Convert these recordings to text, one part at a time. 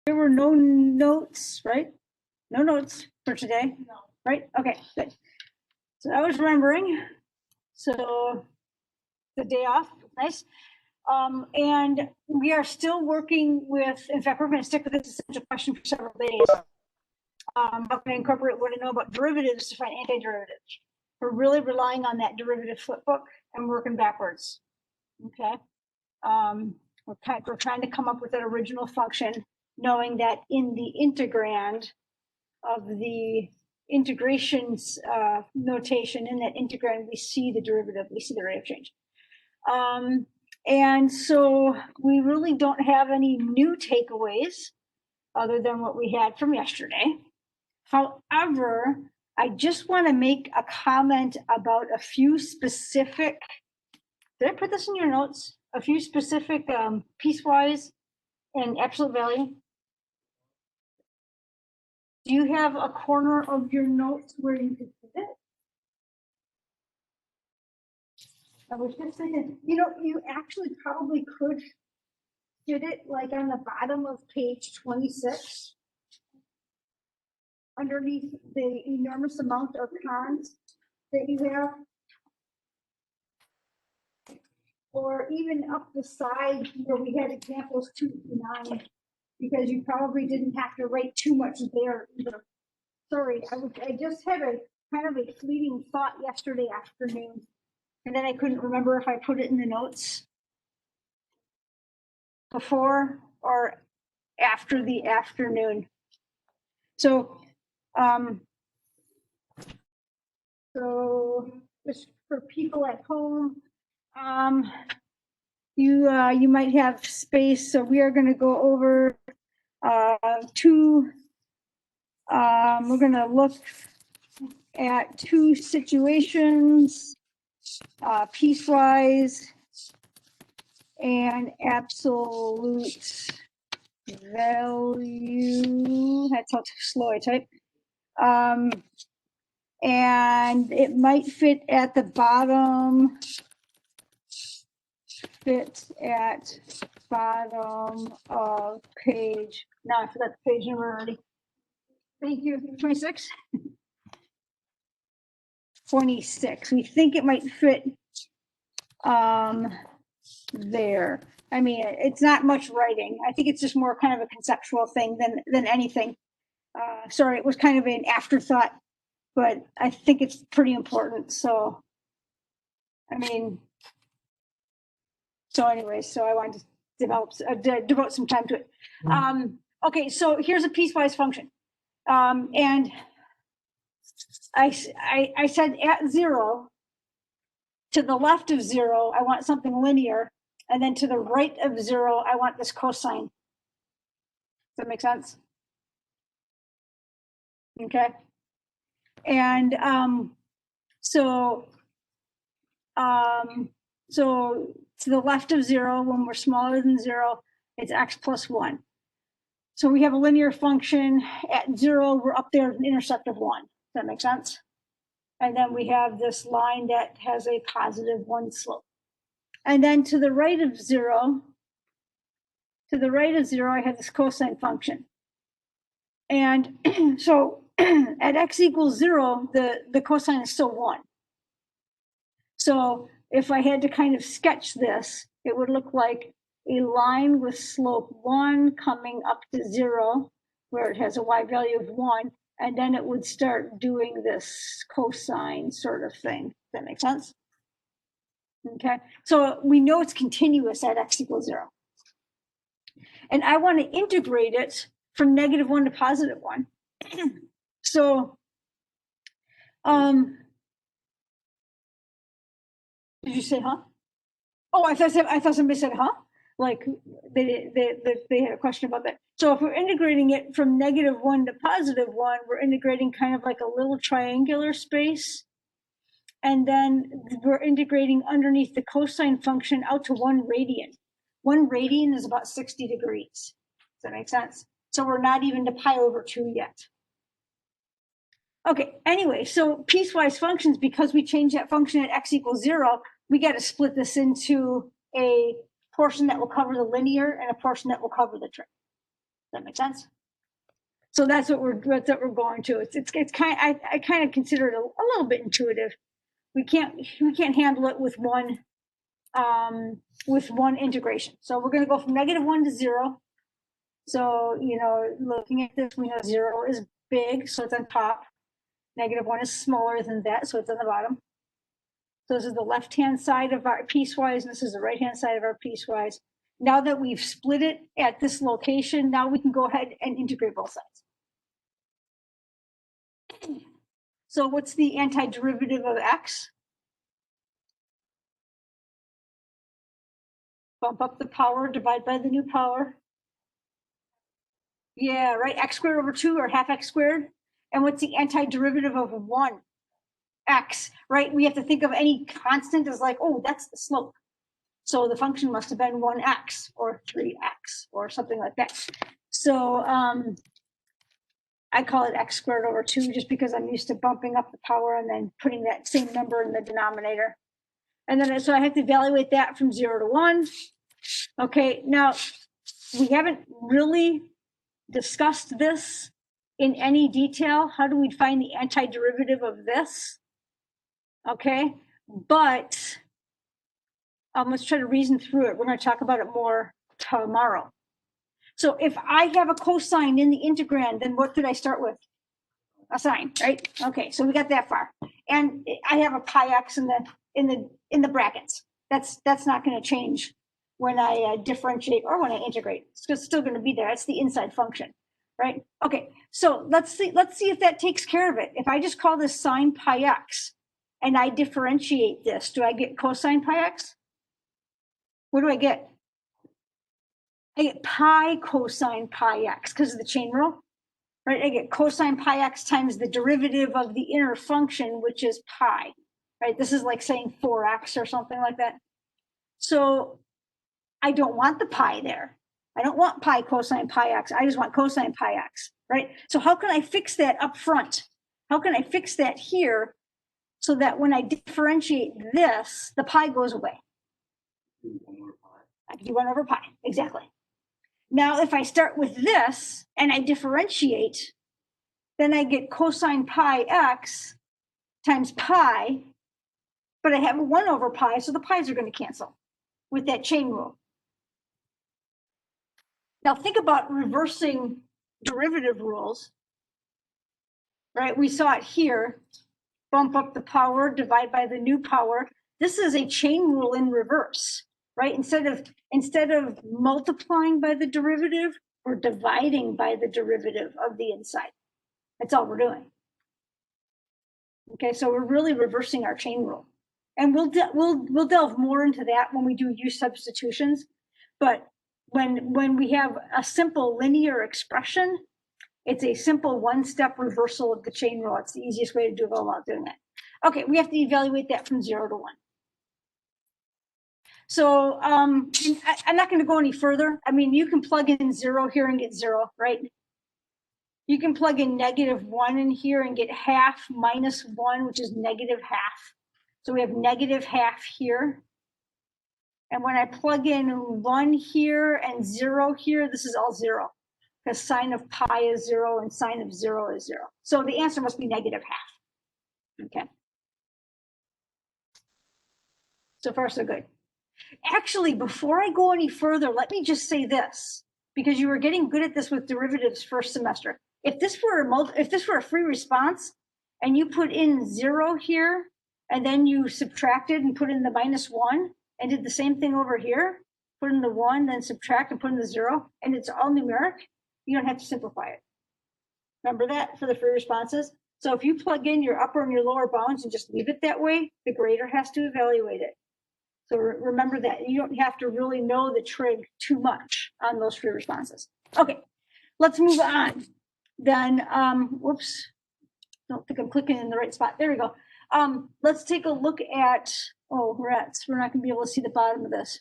There were no notes, right? No notes for today, right? Okay, good. So I was remembering. So the day off, nice. And we are still working with, in fact, we're going to stick with this essential question for several days. How can I incorporate what I know about derivatives to find antiderivatives? We're really relying on that derivative flipbook and working backwards. Okay. We're trying to come up with an original function, knowing that in the integrand of the integrations notation, in that integrand, we see the derivative, we see the rate of change. And so we really don't have any new takeaways other than what we had from yesterday. However, I just want to make a comment about a few specific, did I put this in your notes? A few specific piecewise and absolute value. Do you have a corner of your notes where you could put it? I was just thinking, you know, you actually probably could fit it like on the bottom of page 26. Underneath the enormous amount of cons that you have. Or even up the side where we had examples 2 to 9, because you probably didn't have to write too much there either. Sorry, I just had a kind of a fleeting thought yesterday afternoon, and then I couldn't remember if I put it in the notes before or after the afternoon. So, just for people at home, you might have space, so we are going to go over two. We're going to look at two situations, piecewise and absolute value. That's how slow I type. And it might fit at the bottom. Fit at bottom of page. Now I forgot the page number already. Thank you. 26. 26. We think it might fit there. I mean, it's not much writing. I think it's just more kind of a conceptual thing than anything. Sorry, it was kind of an afterthought, but I think it's pretty important. So, I mean, so anyway, so I wanted to devote some time to it. Okay, so here's a piecewise function. And I said at 0, to the left of 0, I want something linear. And then to the right of 0, I want this cosine. Does that make sense? Okay. And so to the left of 0, when we're smaller than 0, it's x plus 1. So we have a linear function at 0, we're up there at an intercept of 1. Does that make sense? And then we have this line that has a positive 1 slope. And then to the right of 0, I have this cosine function. And so at x equals 0, the cosine is still 1. So if I had to kind of sketch this, it would look like a line with slope 1 coming up to 0, where it has a y value of 1, and then it would start doing this cosine sort of thing. Does that make sense? Okay, so we know it's continuous at x equals 0. And I want to integrate it from -1 to +1. So, did you say, huh? Oh, I thought somebody said, huh? Like they had a question about that. So if we're integrating it from -1 to +1, we're integrating kind of like a little triangular space. And then we're integrating underneath the cosine function out to 1 radian. 1 radian is about 60 degrees. Does that make sense? So we're not even to pi/2 yet. Okay, anyway, so piecewise functions, because we changed that function at x equals 0, we got to split this into a portion that will cover the linear and a portion that will cover the trig. that make sense? So that's what we're going to. It's kind. I kind of consider it a little bit intuitive. We can't handle it with one integration. So we're going to go from -1 to 0. So looking at this, we know 0 is big, so it's on top. -1 is smaller than that, so it's on the bottom. So this is the left-hand side of our piecewise, and this is the right-hand side of our piecewise. Now that we've split it at this location, now we can go ahead and integrate both sides. So what's the antiderivative of x? Bump up the power, divide by the new power. Yeah, right, x squared over 2 or half x squared. And what's the antiderivative of 1? X, right? We have to think of any constant as like, oh, that's the slope. So the function must have been 1x or 3x or something like that. So I call it x squared over 2 just because I'm used to bumping up the power and then putting that same number in the denominator. And then so I have to evaluate that from 0 to 1. Okay, now we haven't really discussed this in any detail. How do we find the antiderivative of this? Okay, but let's try to reason through it. We're going to talk about it more tomorrow. So if I have a cosine in the integrand, then what did I start with? A sine, right? Okay, so we got that far. And I have a pi x in the brackets. That's not going to change when I differentiate or when I integrate. It's still going to be there. It's the inside function, right? Okay, so let's see if that takes care of it. If I just call this sine pi x and I differentiate this, do I get cosine pi x? What do I get? I get pi cosine pi x because of the chain rule, right? I get cosine pi x times the derivative of the inner function, which is pi, right? This is like saying 4x or something like that. So I don't want the pi there. I don't want pi cosine pi x. I just want cosine pi x, right? So how can I fix that up front? How can I fix that here so that when I differentiate this, the pi goes away? I can do 1 over pi, exactly. Now, if I start with this and I differentiate, then I get cosine pi x times pi, but I have 1 over pi, so the pi's are going to cancel with that chain rule. Now, think about reversing derivative rules, right? We saw it here. Bump up the power, divide by the new power. This is a chain rule in reverse, right? Instead of multiplying by the derivative, we're dividing by the derivative of the inside. That's all we're doing. Okay, so we're really reversing our chain rule. And we'll delve more into that when we do use substitutions. But when we have a simple linear expression, it's a simple one-step reversal of the chain rule. It's the easiest way to go about doing that. Okay, we have to evaluate that from 0 to 1. So I'm not going to go any further. I mean, you can plug in 0 here and get 0, right? You can plug in -1 in here and get half minus 1, which is -1/2. So we have -1/2 here. And when I plug in 1 here and 0 here, this is all 0. Because sine of pi is 0 and sine of 0 is 0. So the answer must be -1/2. Okay. So far, so good. Actually, before I go any further, let me just say this, because you were getting good at this with derivatives first semester. If this were a free response and you put in 0 here and then you subtracted and put in the -1 and did the same thing over here, put in the 1, then subtract and put in the 0, and it's all numeric, you don't have to simplify it. Remember that for the free responses? So if you plug in your upper and your lower bounds and just leave it that way, the grader has to evaluate it. So remember that. You don't have to really know the trig too much on those free responses. Okay, let's move on. Then, whoops, don't think I'm clicking in the right spot. There we go. Let's take a look at, oh, rats. We're not going to be able to see the bottom of this.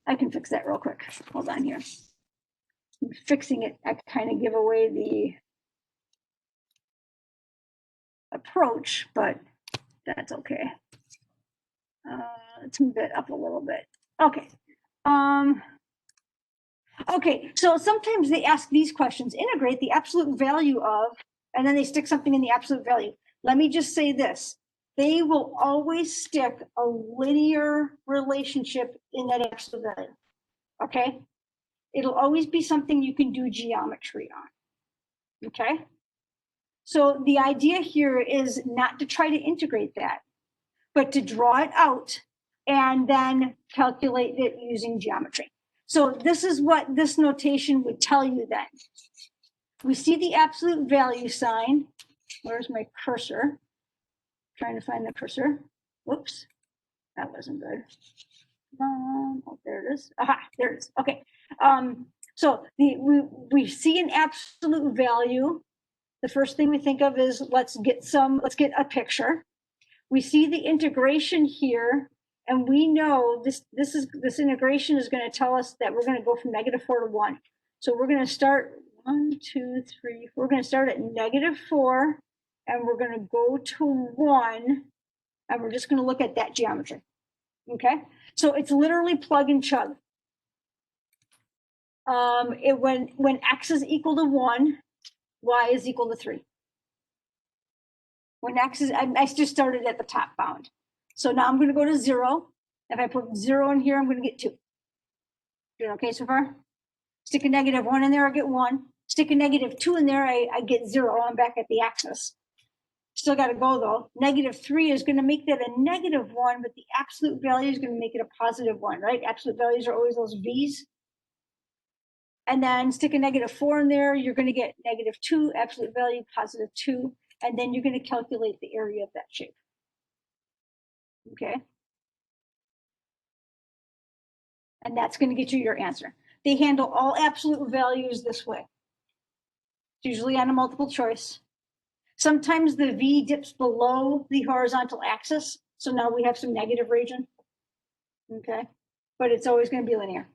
I can fix that real quick. Hold on here. Fixing it, I kind of give away the approach, but that's okay. let's move it up a little bit. Okay. Okay, so sometimes they ask these questions, integrate the absolute value of, and then they stick something in the absolute value. Let me just say this. They will always stick a linear relationship in that absolute value, okay? It'll always be something you can do geometry on, okay? So the idea here is not to try to integrate that, but to draw it out and then calculate it using geometry. So this is what this notation would tell you then. We see the absolute value sign. Where's my cursor? Trying to find the cursor. Whoops, that wasn't good. Oh, there it is. Aha, there it is. Okay. So we see an absolute value. The first thing we think of is let's get a picture. We see the integration here, and we know this integration is going to tell us that we're going to go from -4 to 1. So we're going to start 1, 2, 3. We're going to start at -4, and we're going to go to 1, and we're just going to look at that geometry. Okay, so it's literally plug and chug. When x is equal to 1, y is equal to 3. When x is, I just started at the top bound. So now I'm going to go to 0. If I put 0 in here, I'm going to get 2. Doing okay so far? Stick a -1 in there, I get 1. Stick a -2 in there, I get 0. I'm back at the axis. Still got to go though. -3 is going to make that a -1, but the absolute value is going to make it a +1, right? Absolute values are always those v's. And then stick a -4 in there, you're going to get -2, absolute value, +2. And then you're going to calculate the area of that shape. Okay. And that's going to get you your answer. They handle all absolute values this way. It's usually on a multiple choice. Sometimes the V dips below the horizontal axis. So now we have some negative region. Okay. But it's always going to be linear.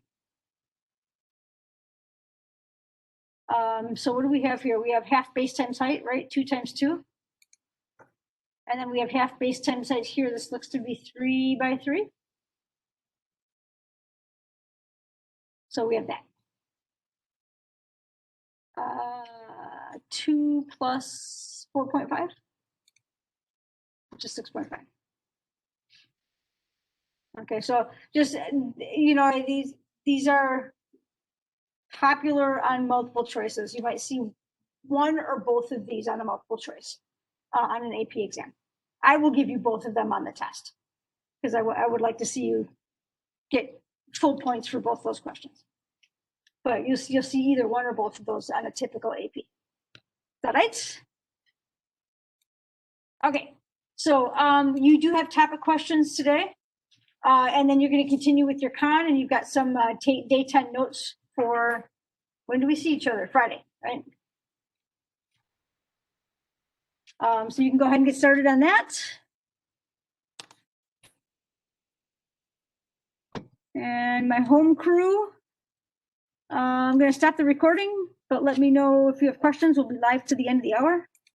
So what do we have here? We have half base times height, right? 2 times 2. And then we have half base times height here. This looks to be 3 by 3. So we have that. 2 plus 4.5, which is 6.5. Okay, so just, you know, these are popular on multiple choices. You might see one or both of these on a multiple choice on an AP exam. I will give you both of them on the test because I would like to see you get full points for both those questions. But you'll see either one or both of those on a typical AP. Is that right? Okay, so you do have topic questions today. And then you're going to continue with your con, and you've got some day 10 notes for when do we see each other? Friday, right? So you can go ahead and get started on that. And my home crew, I'm going to stop the recording, but let me know if you have questions. We'll be live to the end of the hour.